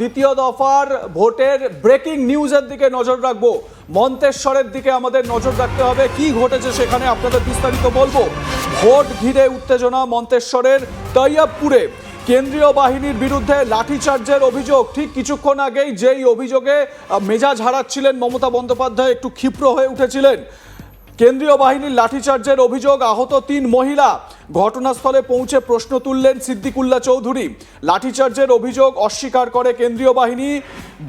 দ্বিতীয় দফার ভোটের ব্রেকিং নিউজের দিকে নজর রাখবো। মন্তেশ্বরের দিকে আমাদের নজর রাখতে হবে, কি ঘটেছে সেখানে আপনাদের বিস্তারিত বলবো। ভোট ঘিরে উত্তেজনা মন্তেশ্বরের তৈয়বপুরে। কেন্দ্রীয় বাহিনীর বিরুদ্ধে লাঠিচার্জের অভিযোগ। ঠিক কিছুক্ষণ আগেই যেই অভিযোগে মেজাজ হারাচ্ছিলেন মমতা বন্দ্যোপাধ্যায়, একটু ক্ষিপ্র হয়ে উঠেছিলেন। কেন্দ্রীয় বাহিনীর লাঠিচার্জের অভিযোগ, আহত 3 মহিলা। ঘটনাস্থলে পৌঁছে প্রশ্ন তুললেন সিদ্দিকুল্লাহ চৌধুরী। লাঠিচার্জের অভিযোগ অস্বীকার করে কেন্দ্রীয় বাহিনী।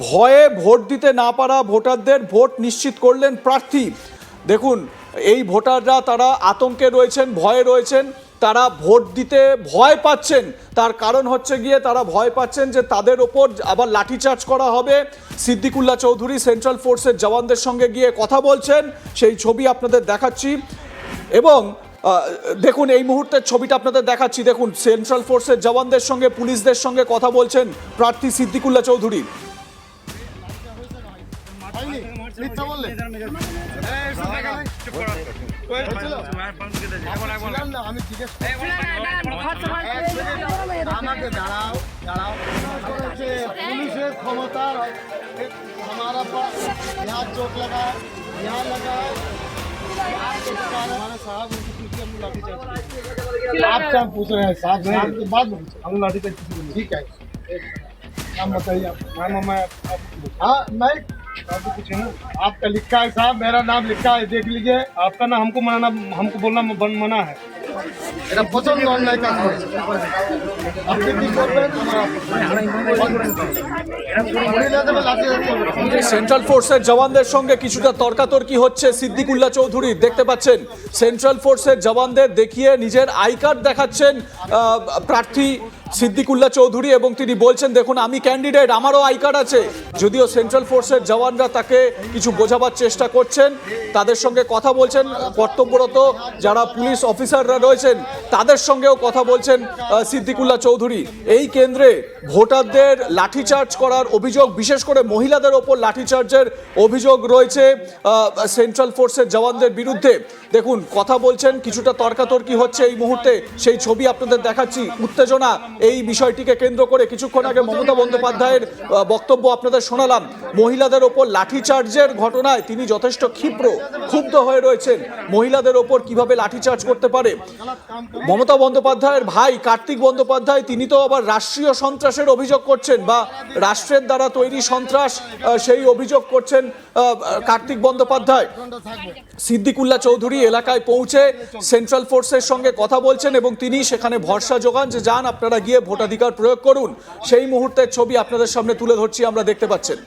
ভয়ে ভোট দিতে না পারা ভোটারদের ভোট নিশ্চিত করলেন প্রার্থী। দেখুন, এই ভোটাররা তারা আতঙ্কে রয়েছেন, ভয়ে রয়েছেন, তারা ভোট দিতে ভয় পাচ্ছেন। তার কারণ হচ্ছে গিয়ে তারা ভয় পাচ্ছেন যে তাদের ওপর আবার লাঠিচার্জ করা হবে। সিদ্দিকুল্লাহ চৌধুরী সেন্ট্রাল ফোর্সের জওয়ানদের সঙ্গে গিয়ে কথা বলছেন, সেই ছবি আপনাদের দেখাচ্ছি। এবং দেখুন, এই মুহূর্তের ছবিটা আপনাদের দেখাচ্ছি। দেখুন, সেন্ট্রাল ফোর্সের জওয়ানদের সঙ্গে পুলিশদের সঙ্গে কথা বলছেন প্রার্থী সিদ্দিকুল্লাহ চৌধুরী। पुलिस क्षमता हमारा यहाँ चोट लगा, यहाँ लगा। हमारे साहब आपसे हम पूछ रहे हैं, साहब के बाद हम लाठी चार्ज ठीक है। नाम बताइए आप। हाँ नहीं कुछ है ना, आपका लिखा है साहब, मेरा नाम लिखा है, देख लीजिए। आपका ना हमको मना, हमको बोलना मना है। এটা পছন্দ অন্যায় কাজ করেছে। আপনি কি করবেন? সেন্ট্রাল ফোর্সের জওয়ানদের সঙ্গে কিছুটা তর্কাতর্কি হচ্ছে সিদ্দিকুল্লাহ চৌধুরী। দেখতে পাচ্ছেন সেন্ট্রাল ফোর্সের জওয়ানদের দেখিয়ে নিজের আই কার্ড দেখাচ্ছেন প্রার্থী সিদ্দিকুল্লাহ চৌধুরী, এবং তিনি বলছেন দেখুন আমি ক্যান্ডিডেট, আমারও আই কার্ড আছে। যদিও সেন্ট্রাল ফোর্সের জওয়ানরা তাকে কিছু বোঝাবার চেষ্টা করছেন, তাদের সঙ্গে কথা বলছেন। কর্তব্যরত যারা পুলিশ অফিসাররা রয়েছেন তাদের সঙ্গেও কথা বলছেন সিদ্দিকুল্লাহ চৌধুরী। এই কেন্দ্রে ভোটারদের লাঠিচার্জ করার অভিযোগ, বিশেষ করে মহিলাদের ওপর লাঠিচার্জের অভিযোগ রয়েছে সেন্ট্রাল ফোর্সের জওয়ানদের বিরুদ্ধে। দেখুন, কথা বলছেন, কিছুটা তর্কাতর্কি হচ্ছে এই মুহূর্তে, সেই ছবি আপনাদের দেখাচ্ছি। উত্তেজনা এই বিষয়টিকে কেন্দ্র করে। কিছুক্ষণ আগে মমতা বন্দ্যোপাধ্যায়ের বক্তব্য আপনাদের শোনালাম। মহিলাদের ওপর লাঠিচার্জের ঘটনায় তিনি যথেষ্ট ক্ষুব্ধ হয়ে রয়েছেন। মহিলাদের ওপর কিভাবে লাঠিচার্জ করতে পারে। মমতা বন্দ্যোপাধ্যায়ের ভাই কার্তিক বন্দ্যোপাধ্যায় তিনি তো আবার রাষ্ট্রীয় সন্ত্রাসের অভিযোগ করছেন, বা রাষ্ট্রের দ্বারা তৈরি সন্ত্রাস, সেই অভিযোগ করছেন কার্তিক বন্দ্যোপাধ্যায়। সিদ্দিকুল্লাহ চৌধুরী এলাকায় পৌঁছে সেন্ট্রাল ফোর্সের সঙ্গে কথা বলছেন এবং তিনি সেখানে ভরসা যোগান যে যান আপনারা গিয়ে ভোটাধিকার প্রয়োগ করুন। সেই মুহূর্তের ছবি আপনাদের সামনে তুলে ধরছি, আমরা দেখতে পাচ্ছেন।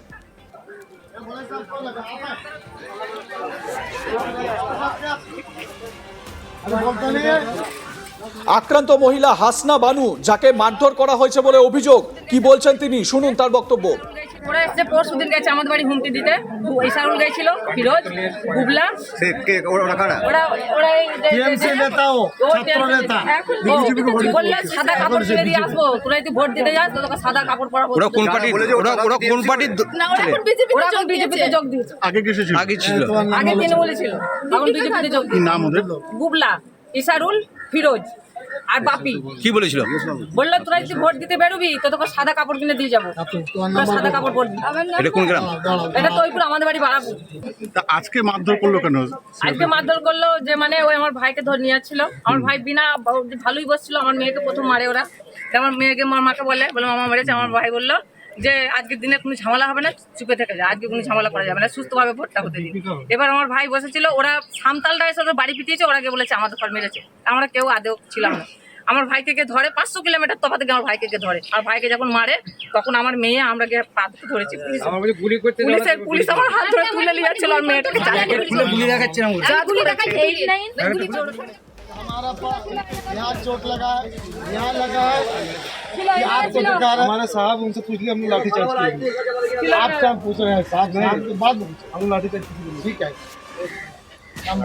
আক্রান্ত মহিলা হাসনা বানু, যাকে মারধর করা হয়েছে বলে অভিযোগ, কি বলছেন তিনি, শুনুন তার বক্তব্য। ওরা এসে পরশু দিন গেছে আমাদের বাড়ি হুমকি দিতে। ইসারুল গেছিল, ফিরোজ, বুবলা, ওরা বললে সাদা কাপড় কিনে দিয়ে আসবো, তোরা যদি ভোট দিতে যাস তোকে সাদা কাপড় পরাবো। ওরা কোন পার্টি? ওরা কোন পার্টির? না, ওরা এখন বিজেপিতে যোগ দিয়েছে। আগে কিসে ছিল? আগে ছিল, আগে তৃণমূলে ছিল, এখন বিজেপিতে যোগ দিয়েছে। নাম ওদের? বুবলা, ইসারুল, ফিরোজ আর বাপি। কি বলেছিল? বললো তোরা যদি ভোট দিতে বেরোবি তো তোকে সাদা কাপড় কিনে দিয়ে যাবো, সাদা কাপড় পরবি। এটা কোন গ্রাম? এটা তৈপুর, আমাদের বাড়ি বাড়াবো। আজকে মারধর করলো কেন? আজকে মারধর করলো যে মানে ওই আমার ভাইকে ধরে নিয়ে যাচ্ছিল। আমার ভাই বিনা ভালোই বসছিল, আমার মেয়েকে প্রথম মারে ওরা। আমার মেয়েকে আমার মাকে বলে মামা মেরেছে। আমার ভাই বললো যে আজকের দিনে কোনো ঝামেলা হবে না, চুপে থেকে যায়, আজকে কোনো ঝামেলা করা যাবে না, সুস্থভাবে ভোটটা হতে দিই। এবার আমার ভাই বসেছিল, ওরা সামতালটা এসে ওদের বাড়ি পিটিয়েছে, ওরা গিয়ে বলেছে আমাদের ঘর মেরেছে। আমরা কেউ আদেও ছিলাম না। আমার ভাইকে ধরে 500 কিলোমিটার তফাতে গিয়ে আমার ভাইকে ধরে। আর ভাইকে যখন মারে তখন আমার মেয়ে আমরা গিয়ে পা ধরেছি। পুলিশ আমার হাত ধরে তুলে নিয়ে যাচ্ছিল আর মেয়েটাকে हमारा यहाँ चोट लगा, यहाँ लगा है। हमारे साहब उनसे पूछ लिया, हम लाठी चार्ज करेंगे। आपसे हम पूछ रहे हैं, साहब के बाद हम लाठी चार्ज ठीक है।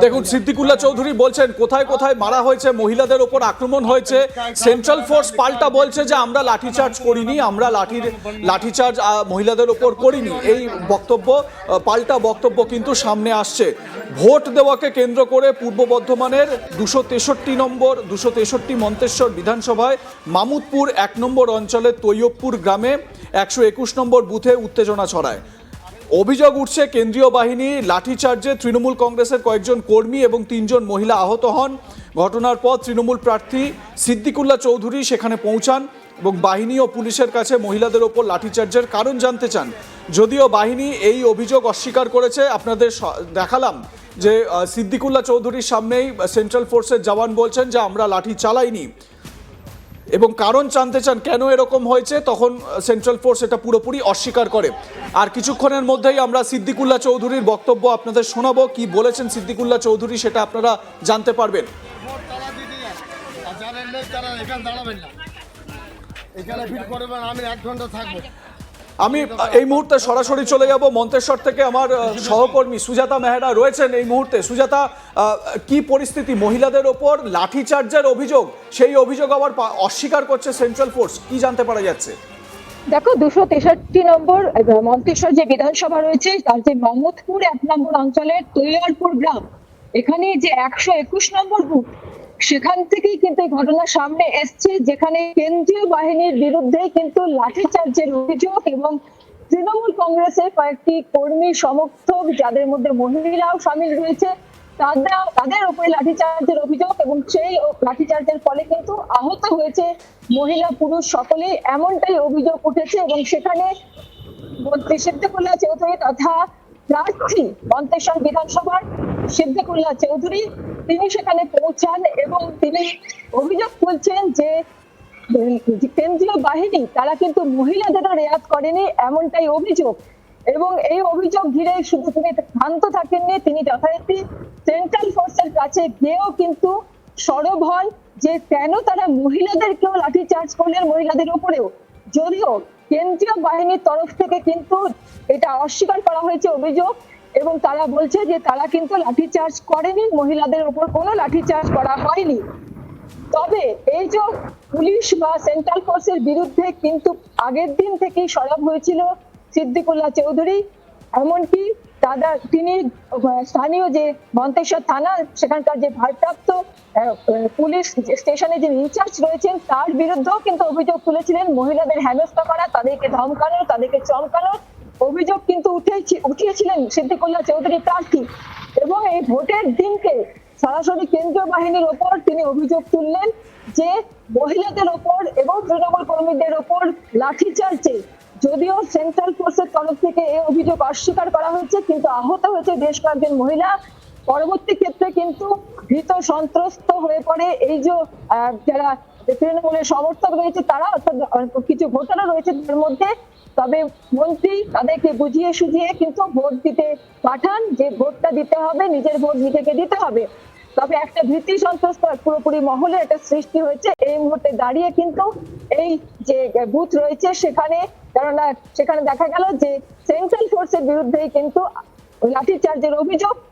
দেখুন সিদ্দিকুল্লাহ চৌধুরী বলছেন কোথায় কোথায় মারা হয়েছে, মহিলাদের ওপর আক্রমণ হয়েছে। সেন্ট্রাল ফোর্স পাল্টা বলছে যে আমরা লাঠিচার্জ করিনি, আমরা লাঠিচার্জ মহিলাদের ওপর করিনি। এই বক্তব্য, পাল্টা বক্তব্য কিন্তু সামনে আসছে। ভোট দেওয়াকে কেন্দ্র করে পূর্ব বর্ধমানের 263 মন্তেশ্বর বিধানসভায় মামুদপুর 1 নম্বর অঞ্চলের তৈয়বপুর গ্রামে 121 নম্বর বুথে উত্তেজনা ছড়ায়। অভিযোগ উঠছে কেন্দ্রীয় বাহিনী লাঠিচার্জে তৃণমূল কংগ্রেসের কয়েকজন কর্মী এবং 3 জন মহিলা আহত হন। ঘটনার পর তৃণমূল প্রার্থী সিদ্দিকুল্লাহ চৌধুরী সেখানে পৌঁছান এবং বাহিনী ও পুলিশের কাছে মহিলাদের ওপর লাঠিচার্জের কারণ জানতে চান। যদিও বাহিনী এই অভিযোগ অস্বীকার করেছে। আপনাদের দেখালাম যে সিদ্দিকুল্লাহ চৌধুরীর সামনেই সেন্ট্রাল ফোর্সের জওয়ান বলছেন যে আমরা লাঠি চালাইনি এবং কারণ জানতে চান কেন এরকম হয়েছে, তখন সেন্ট্রাল ফোর্স এটা পুরোপুরি অস্বীকার করে। আর কিছুক্ষণের মধ্যেই আমরা সিদ্দিকুল্লাহ চৌধুরীর বক্তব্য আপনাদের শোনাবো। কি বলেছেন সিদ্দিকুল্লাহ চৌধুরী সেটা আপনারা জানতে পারবেন। ভোট তারা দিতে যান, আর যারা নেই তারা এখানে দাঁড়াবেন না, এখানে ভিড় করবেন, আমি 1 ঘন্টা থাকবো। আমি এই মুহূর্তে সরাসরি চলে যাব মন্তেশ্বর থেকে। আমার সহকর্মী সুজাতা মেহরা রয়েছেন এই মুহূর্তে। সুজাতা, কি পরিস্থিতি? মহিলাদের ওপর লাঠিচার্জের অভিযোগ, সেই অভিযোগ আবার অস্বীকার করছে সেন্ট্রাল ফোর্স, কি জানতে পারা যাচ্ছে? দেখো 263 নম্বর মন্তেশ্বর যে বিধানসভা রয়েছে তার যে মামুদপুর 1 নম্বর অঞ্চলের তৈয়বপুর গ্রাম, এখানে যে 121 নম্বর বুথ, সেখান থেকেই কিন্তু এই ঘটনা সামনে এসছে, যেখানে কেন্দ্রীয় বাহিনীর বিরুদ্ধে কিন্তু লাঠিচার্জের অভিযোগ এবং তৃণমূল কংগ্রেসের কয়েকটি কর্মী সমর্থক, যাদের মধ্যে মহিলাও সামিল রয়েছে, তাদের উপরে লাঠিচার্জের অভিযোগ এবং সেই লাঠিচার্জের ফলে কিন্তু আহত হয়েছে মহিলা পুরুষ সকলেই, এমনটাই অভিযোগ উঠেছে। এবং সেখানে মন্ত্রী সিদ্দিকুল্লাহ চৌধুরী তথা প্রার্থী মন্তেশ্বর বিধানসভার সিদ্দিকুল্লাহ চৌধুরী তিনি সেখানে পৌঁছান এবং তিনি অভিযোগ তুলছেন যে কেন্দ্রীয় বাহিনী তারা কিন্তু মহিলাদেরও রেয়াত করেনি, এমনটাই অভিযোগ। এবং এই অভিযোগ ঘিরে শুধু তিনি ক্ষান্ত থাকেননি, তিনি যথারীতি সেন্ট্রাল ফোর্সের কাছে গিয়েও কিন্তু সরব হন যে কেন তারা মহিলাদেরকেও লাঠিচার্জ করলেন, মহিলাদের উপরেও। যদিও কেন্দ্রীয় বাহিনীর তরফ থেকে কিন্তু এটা অস্বীকার করা হয়েছে অভিযোগ, এবং তারা বলছে যে তারা কিন্তু লাঠিচার্জ করেনি, মহিলাদের উপর কোনো লাঠিচার্জ করা হয়নি। তবে এই যে পুলিশ বা সেন্ট্রাল ফোর্সের বিরুদ্ধে কিন্তু আগের দিন থেকেই সরব হয়েছিল সিদ্দিকুল্লাহ চৌধুরী। এমনকি তিনি স্থানীয় যে মন্তেশ্বর থানা, সেখানকার যে ভারপ্রাপ্ত পুলিশ স্টেশনে যিনি ইনচার্জ রয়েছেন তার বিরুদ্ধেও কিন্তু অভিযোগ তুলেছিলেন মহিলাদের হেনস্থা করা, তাদেরকে ধমকানো, তাদেরকে চমকানোর অভিযোগ কিন্তু উঠিয়েছিলেন সিদ্দিকুল্লাহ চৌধুরী প্রার্থী। এবং এই ভোটের দিনকে সরাসরি কেন্দ্রীয় বাহিনীর ওপর তিনি অভিযোগ তুললেন যে মহিলাদের ওপর এবং তৃণমূল কর্মীদের ওপর লাঠিচার্জে, যদিও সেন্ট্রাল ফোর্সের তরফ থেকে এই অভিযোগ অস্বীকার করা হয়েছে, কিন্তু আহত হয়েছে বেশ কয়েকজন মহিলা। পরবর্তী ক্ষেত্রে কিন্তু ভীত সন্ত্রস্ত হয়ে পড়ে এই যে যারা তৃণমূলের সমর্থক রয়েছে তারা, অর্থাৎ কিছু ভোটারও রয়েছে তার মধ্যে। তবে মন্ত্রী তাদেরকে বুঝিয়ে সুঝিয়ে কিন্তু ভোট দিতে পাঠান, যে ভোটটা দিতে হবে, নিজের ভোট নিজেকে দিতে হবে। তবে একটা ভীতি সন্ত্রস্ত পুরোপুরি মহলে এটা সৃষ্টি হয়েছে এই মুহূর্তে দাঁড়িয়ে। কিন্তু এই যে বুথ রয়েছে সেখানে, কেননা সেখানে দেখা গেল যে সেন্ট্রাল ফোর্সের বিরুদ্ধেই কিন্তু লাঠিচার্জের অভিযোগ,